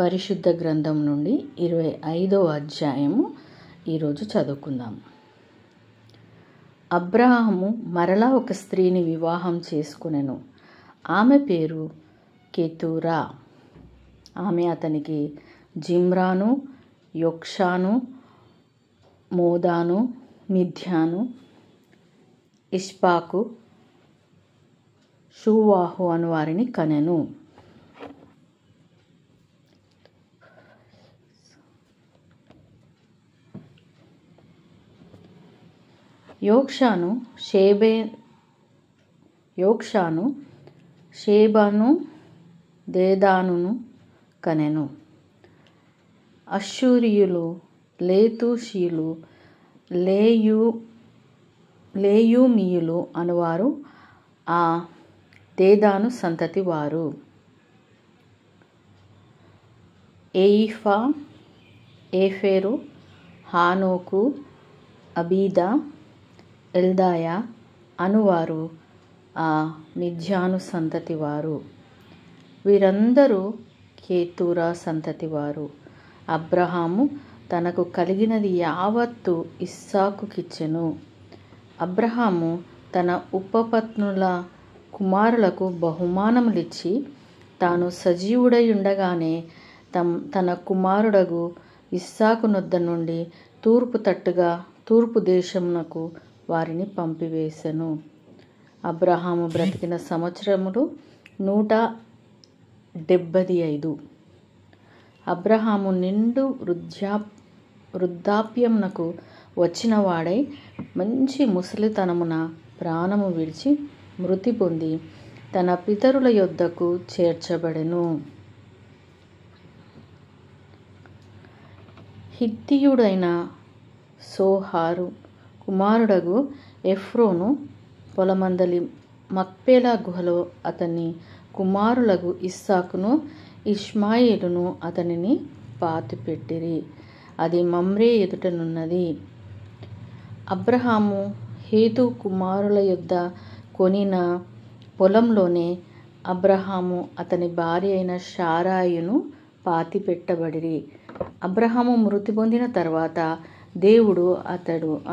పరిశుద్ధ గ్రంథం నుండి 25వ అధ్యాయము ఈరోజు చదువుకుందాం. అబ్రాహాము మరలా ఒక స్త్రీని వివాహం చేసుకొనెను. ఆమె పేరు కెతూరా. ఆమె అతనికి జిమ్రాను, యొక్షాను, మోదాను, మిథ్యాను, ఇష్పాకు, షూవాహు అను వారిని కనెను. యోక్షాను షేబాను, దేదానును కనెను. అష్షూరీయులు, లేతూషీయులు, లేయూమీయులు అనువారు ఆ దేదాను సంతతి వారు. ఏయిఫా, ఏఫెరు, హానోకు, అబీదా, ఎల్దాయా అనువారు ఆ మిథ్యాను సంతతి వారు. వీరందరూ కెతూరా సంతతి వారు. అబ్రహాము తనకు కలిగినది యావత్తు ఇస్సాకుకిచ్చెను. అబ్రహాము తన ఉపపత్నుల కుమారులకు బహుమానములిచ్చి, తాను సజీవుడై ఉండగానే తన కుమారుడగు ఇస్సాకు నొద్ద నుండి తూర్పు తట్టుగా తూర్పు దేశమునకు వారిని పంపివేశెను. అబ్రహాము బ్రతికిన సంవత్సరములు 175. అబ్రహాము నిండు వృద్ధాప్యమునకు వచ్చిన వాడై మంచి ముసలితనమున ప్రాణము విడిచి మృతి పొంది తన పితరుల యొద్దకు చేర్చబడెను. హిత్తీయుడైన సోహారు కుమారుడగు ఎఫ్రోను పొలమందలి మక్పేలా గుహలో అతని కుమారులగు ఇస్సాకును, ఇష్మాయేలును అతనిని పాతిపెట్టిరి. అది మమ్రే ఎదుటనున్నది. అబ్రహాము హేతు కుమారుల యొద్ద కొనిన పొలంలోనే అబ్రహాము అతని భార్య అయిన శారాయును పాతిపెట్టబడిరి. అబ్రహాము మృతి పొందిన తర్వాత దేవుడు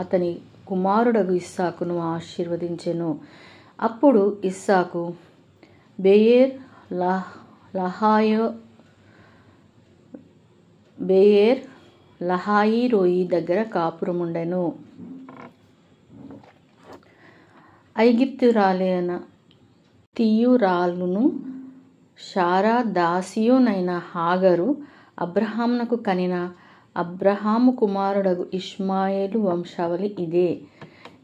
అతని కుమారుడగు ఇస్సాకును ఆశీర్వదించెను. అప్పుడు ఇస్సాకు బెయేర్ లహాయిరోయి దగ్గర కాపురముండెను. ఐగుప్తురాలైన తీయురాలును శారా దాసియునైన హాగరు అబ్రహామునకు కనిన అబ్రహాము కుమారుడగు ఇష్మాయేలు వంశావళి ఇదే.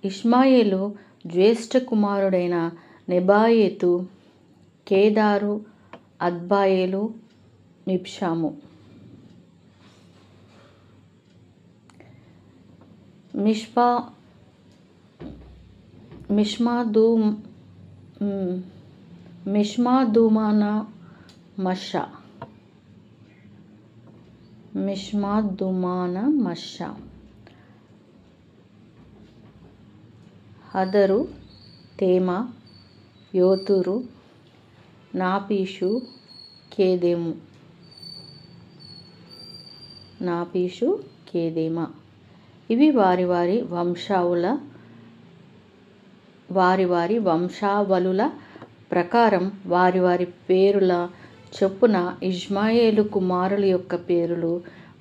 ఇష్మాయేలు జ్యేష్ఠ కుమారుడైన నెబాయేతు, కేదారు, అద్బాయేలు, మిబ్షాము. మిష్మాదుమాన మషా, హదరు, తేమా, యోతురు, నాపీషు, కేదేమా. ఇవి వారి వారి వంశావళుల ప్రకారం వారి పేరుల చొప్పున ఇష్మాయేలు కుమారుల యొక్క పేరులు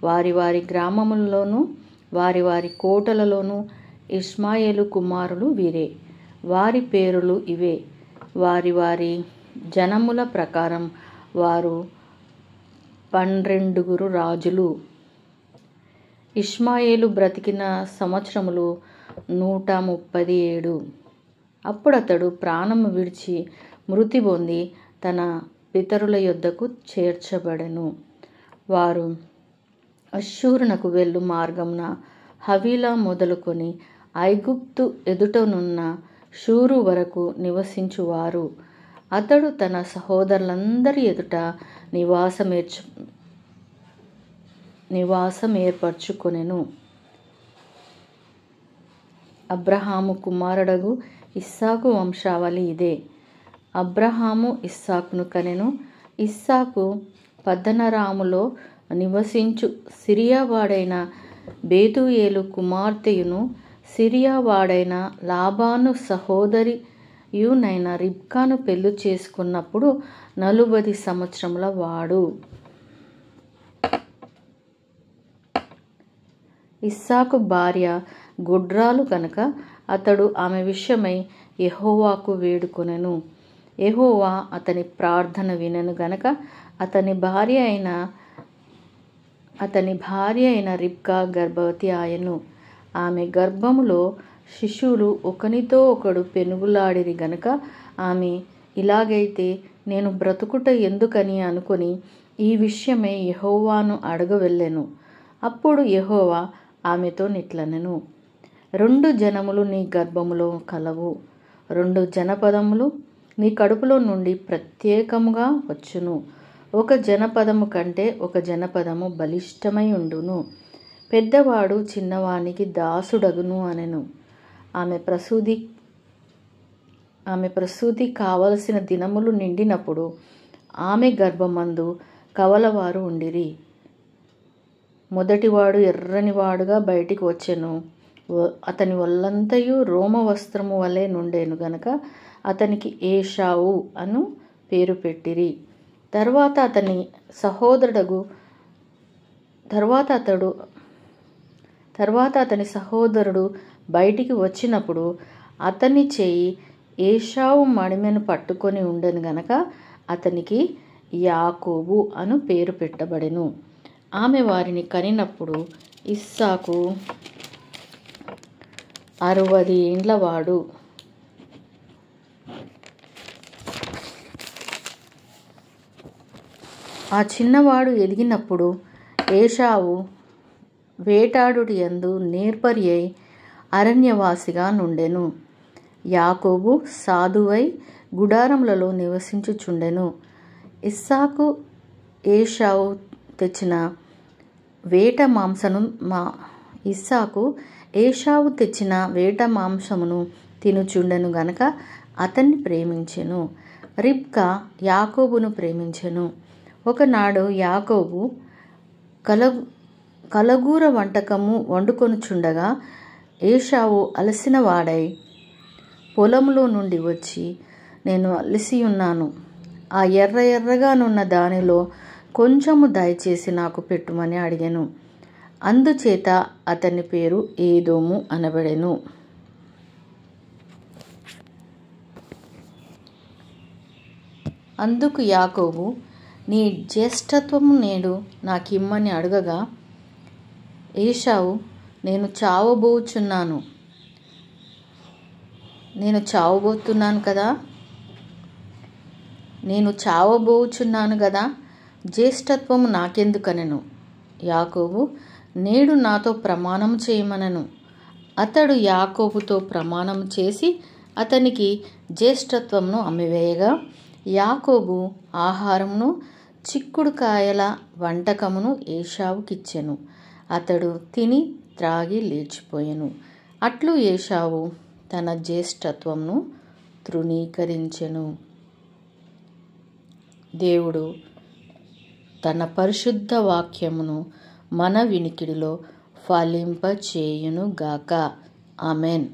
వారి గ్రామములలోను వారి కోటలలోను. ఇష్మాయేలు కుమారులు వీరే. వారి పేరులు ఇవే. వారి జనముల ప్రకారం వారు 12 రాజులు. ఇష్మాయేలు బ్రతికిన సంవత్సరములు 137. అప్పుడతడు ప్రాణము విడిచి మృతి పొంది తన పితరుల యొద్దకు చేర్చబడెను. వారు అష్షూరునకు వెళ్ళు మార్గమున హవీలా మొదలుకొని ఐగుప్తు ఎదుటనున్న షూరు వరకు నివసించువారు. అతడు తన సహోదరులందరి ఎదుట నివాసమేర్పరచుకొనెను. అబ్రహాము కుమారుడగు ఇస్సాకు వంశావళి ఇదే. అబ్రహాము ఇస్సాకును కనెను. ఇస్సాకు పద్దనరాములో నివసించు సిరియావాడైన బేతుయేలు కుమార్తెయును సిరియావాడైన లాబాను సహోదరియునైన రిబ్కాను పెళ్లి చేసుకున్నప్పుడు 40 సంవత్సరముల వాడు. ఇస్సాకు భార్య గొడ్రాలు కనుక అతడు ఆమె విషయమై యెహోవాకు వేడుకొనెను. యెహోవా అతని ప్రార్థన వినెను గనక అతని భార్య అయిన రిబ్కా గర్భవతి ఆయను. ఆమె గర్భములో శిశువులు ఒకనితో ఒకడు పెనుగులాడిరి గనక ఆమె ఇలాగైతే నేను బ్రతుకుట ఎందుకని అనుకొని ఈ విషయమై యెహోవాను అడగవెళ్ళెను. అప్పుడు యెహోవా ఆమెతో నిట్లనెను, 2 జనములు నీ గర్భములో కలవు, 2 జనపదములు నీ కడుపులో నుండి ప్రత్యేకముగా వచ్చును. ఒక జనపదము కంటే ఒక జనపదము బలిష్టమై ఉండును. పెద్దవాడు చిన్నవానికి దాసుడగును అనెను. ఆమె ప్రసూతి కావలసిన దినములు నిండినప్పుడు ఆమె గర్భమందు కవలవారు ఉండిరి. మొదటివాడు ఎర్రనివాడుగా బయటికి వచ్చెను. అతని ఒళ్ళంతయు రోమ వస్త్రము వలె నుండెను గనక అతనికి ఏశావు అను పేరు పెట్టిరి. తర్వాత అతని సహోదరుడు బయటికి వచ్చినప్పుడు అతని చేయి ఏశావు మడిమెను పట్టుకొని ఉండెను గనక అతనికి యాకోబు అను పేరు పెట్టబడెను. ఆమె వారిని కనినప్పుడు ఇస్సాకు 60 ఏండ్లవాడు. ఆ చిన్నవాడు ఎదిగినప్పుడు ఏశావు వేటాడుట యందు నేర్పరి అయి అరణ్యవాసిగా నుండెను. యాకోబు సాధువై గుడారములలో నివసించుచుండెను. ఇస్సాకు ఏశావు తెచ్చిన వేట మాంసమును తినుచుండెను గనక అతన్ని ప్రేమించెను. రిబ్కా యాకోబును ప్రేమించెను. ఒకనాడు యాకోబు కలగూర వంటకము వండుకొనుచుండగా ఏశావు అలసిన వాడై పొలంలో నుండి వచ్చి, నేను అలసియున్నాను, ఆ ఎర్రగానున్న దానిలో కొంచెము దయచేసి నాకు పెట్టుమని అడిగెను. అందుచేత అతని పేరు ఏదోము అనబడెను. అందుకు యాకోబు, నీ జ్యేష్ఠత్వము నేడు నాకిమ్మని అడగగా ఏశావు, నేను చావబోచున్నాను కదా, జ్యేష్ఠత్వము నాకెందుకనెను. యాకోబు, నేడు నాతో ప్రమాణం చేయమనెను. అతడు యాకోబుతో ప్రమాణం చేసి అతనికి జ్యేష్ఠత్వమును అమ్మివేయగా యాకోబు ఆహారమును చిక్కుడుకాయల వంటకమును ఏశావుకిచ్చెను. అతడు తిని త్రాగి లేచిపోయెను. అట్లు ఏశావు తన జ్యేష్ఠత్వమును తృణీకరించెను. దేవుడు తన పరిశుద్ధ వాక్యమును మన వినికిడిలో ఫలింపచేయునుగాక. ఆమెన్.